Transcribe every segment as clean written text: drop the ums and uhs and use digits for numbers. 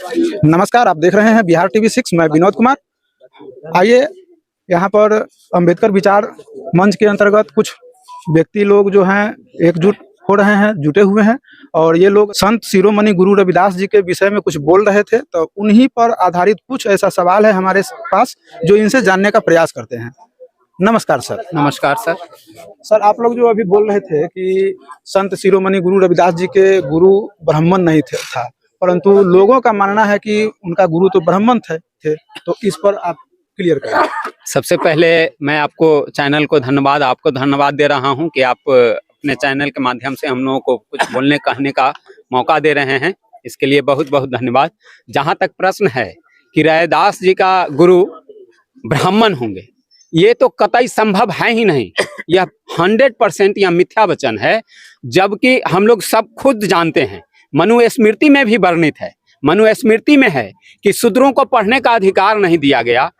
नमस्कार, आप देख रहे हैं बिहार टीवी 6। मैं विनोद कुमार। आइए, यहाँ पर अंबेडकर विचार मंच के अंतर्गत कुछ व्यक्ति लोग जो हैं एकजुट हो रहे हैं, जुटे हुए हैं, और ये लोग संत शिरोमणि गुरु रविदास जी के विषय में कुछ बोल रहे थे। तो उन्हीं पर आधारित कुछ ऐसा सवाल है हमारे पास जो इनसे जानने का प्रयास करते हैं। नमस्कार सर। नमस्कार सर। सर, आप लोग जो अभी बोल रहे थे कि संत शिरोमणि गुरु रविदास जी के गुरु ब्राह्मण नहीं था, परंतु लोगों का मानना है कि उनका गुरु तो ब्राह्मण थे। तो इस पर आप क्लियर करें। सबसे पहले मैं आपको चैनल को आपको धन्यवाद दे रहा हूं कि आप अपने चैनल के माध्यम से हम लोगों को कुछ बोलने कहने का मौका दे रहे हैं। इसके लिए बहुत बहुत धन्यवाद। जहां तक प्रश्न है कि रविदास जी का गुरु ब्राह्मण होंगे, ये तो कतई संभव है ही नहीं। यह 100% यह मिथ्या वचन है, जबकि हम लोग सब खुद जानते हैं। मनुस्मृति में भी वर्णित है, मनुस्मृति में है कि शूद्रों को पढ़ने का अधिकार नहीं दिया गया,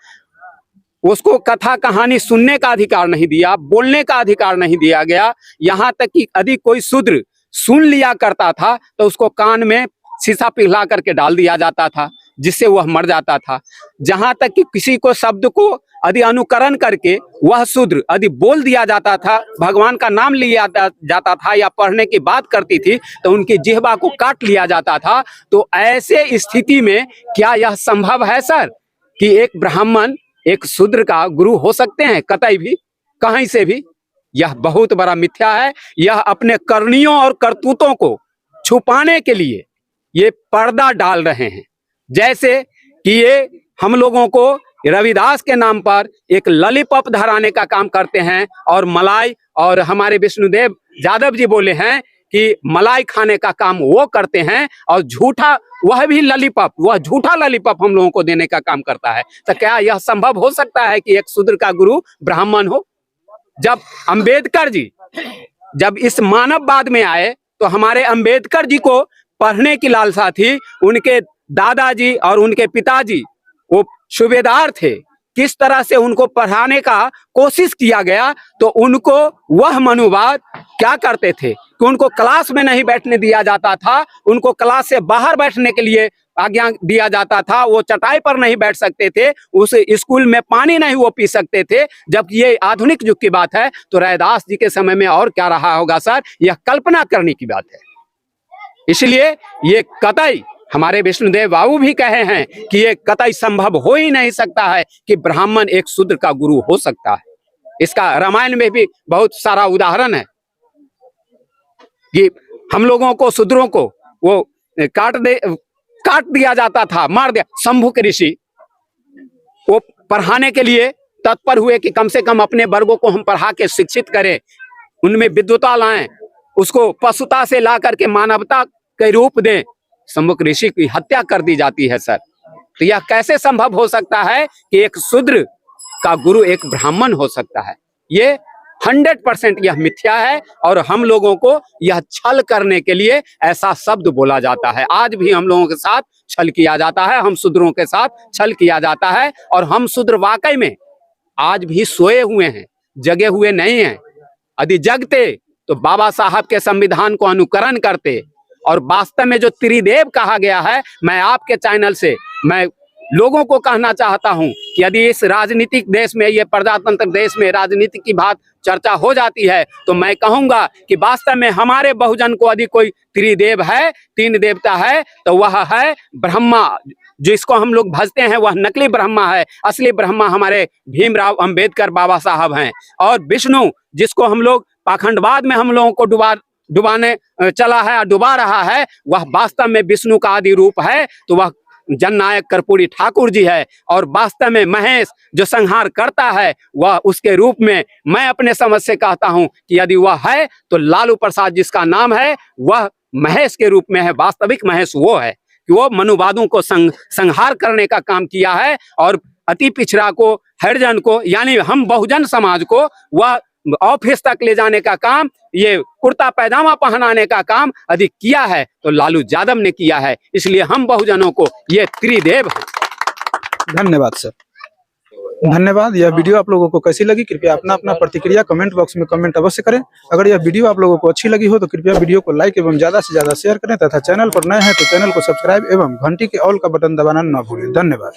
उसको कथा कहानी सुनने का अधिकार नहीं दिया, बोलने का अधिकार नहीं दिया गया। यहाँ तक कि यदि कोई शूद्र सुन लिया करता था तो उसको कान में शीशा पिघला करके डाल दिया जाता था, जिससे वह मर जाता था। जहां तक कि किसी को शब्द को यदि अनुकरण करके वह शूद्र यदि बोल दिया जाता था, भगवान का नाम लिया जाता था या पढ़ने की बात करती थी, तो उनकी जिह्वा को काट लिया जाता था। तो ऐसे स्थिति में क्या यह संभव है सर कि एक ब्राह्मण एक शूद्र का गुरु हो सकते हैं? कतई भी, कहीं से भी। यह बहुत बड़ा मिथ्या है। यह अपने करनियों और करतूतों को छुपाने के लिए ये पर्दा डाल रहे हैं। जैसे कि ये हम लोगों को रविदास के नाम पर एक लॉलीपॉप धराने का काम करते हैं, और मलाई, और हमारे विष्णुदेव यादव जी बोले हैं कि मलाई खाने का काम वो करते हैं, और झूठा वह भी लॉलीपॉप, वह झूठा लॉलीपॉप हम लोगों को देने का काम करता है। तो क्या यह संभव हो सकता है कि एक शूद्र का गुरु ब्राह्मण हो? जब अंबेडकर जी जब इस मानववाद में आए तो हमारे अंबेडकर जी को पढ़ने की लालसा थी। उनके दादाजी और उनके पिताजी वो सूबेदार थे। किस तरह से उनको पढ़ाने का कोशिश किया गया, तो उनको वह मनुवाद क्या करते थे कि उनको क्लास में नहीं बैठने दिया जाता था, उनको क्लास से बाहर बैठने के लिए आज्ञा दिया जाता था। वो चटाई पर नहीं बैठ सकते थे, उस स्कूल में पानी नहीं वो पी सकते थे। जबकि ये आधुनिक युग की बात है, तो रविदास जी के समय में और क्या रहा होगा सर? यह कल्पना करने की बात है। इसलिए ये कतई हमारे विष्णुदेव बाबू भी कहे हैं कि ये कतई संभव हो ही नहीं सकता है कि ब्राह्मण एक शूद्र का गुरु हो सकता है। इसका रामायण में भी बहुत सारा उदाहरण है कि हम लोगों को, शूद्रों को वो काट दिया जाता था, मार दिया। शंभु के ऋषि वो पढ़ाने के लिए तत्पर हुए कि कम से कम अपने वर्गों को हम पढ़ा के शिक्षित करें, उनमें विद्वता लाएं, उसको पशुता से ला करके मानवता के रूप दें। शंभु ऋषि की हत्या कर दी जाती है सर। तो यह कैसे संभव हो सकता है कि एक शूद्र का गुरु एक ब्राह्मण हो सकता है? ये 100% यह मिथ्या है, और हम लोगों को यह छल करने के लिए ऐसा शब्द बोला जाता है। आज भी हम लोगों के साथ छल किया जाता है, हम शूद्रों के साथ छल किया जाता है। और हम शूद्र वाकई में आज भी सोए हुए हैं, जगे हुए नहीं हैं। यदि जगते तो बाबा साहब के संविधान को अनुकरण करते। और वास्तव में जो त्रिदेव कहा गया है, मैं आपके चैनल से मैं लोगों को कहना चाहता हूं कि यदि इस राजनीतिक देश में, ये प्रजातंत्र देश में राजनीति की बात चर्चा हो जाती है, तो मैं कहूंगा कि वास्तव में हमारे बहुजन को यदि कोई त्रिदेव है, तीन देवता है, तो वह है ब्रह्मा। जिसको हम लोग भजते हैं वह नकली ब्रह्मा है, असली ब्रह्मा हमारे भीमराव अंबेडकर बाबा साहब हैं। और विष्णु, जिसको हम लोग पाखंडवाद में हम लोगों को डुबाने चला है और डुबा रहा है, वह वास्तव में विष्णु का आदि रूप है। तो वह जननायक कर्पूरी ठाकुर जी है। और वास्तव में महेश जो संहार करता है, वह उसके रूप में मैं अपने समझ से कहता हूं कि यदि वह है तो लालू प्रसाद जिसका नाम है, वह महेश के रूप में है। वास्तविक महेश वो है कि वो मनुवादों को संहार करने का काम किया है, और अति पिछड़ा को, हरिजन को, यानी हम बहुजन समाज को वह ऑफिस तक ले जाने का काम, ये कुर्ता पैजामा पहनाने का काम यदि किया है तो लालू यादव ने किया है। इसलिए हम बहुजनों को ये त्रिदेव। धन्यवाद सर। धन्यवाद। यह वीडियो आप लोगों को कैसी लगी कृपया अपना अपना प्रतिक्रिया कमेंट बॉक्स में कमेंट अवश्य करें। अगर यह वीडियो आप लोगों को अच्छी लगी हो तो कृपया वीडियो को लाइक एवं ज्यादा से ज्यादा शेयर करें तथा चैनल पर नए हैं तो चैनल को सब्सक्राइब एवं घंटी के ऑल का बटन दबाना न भूलें। धन्यवाद।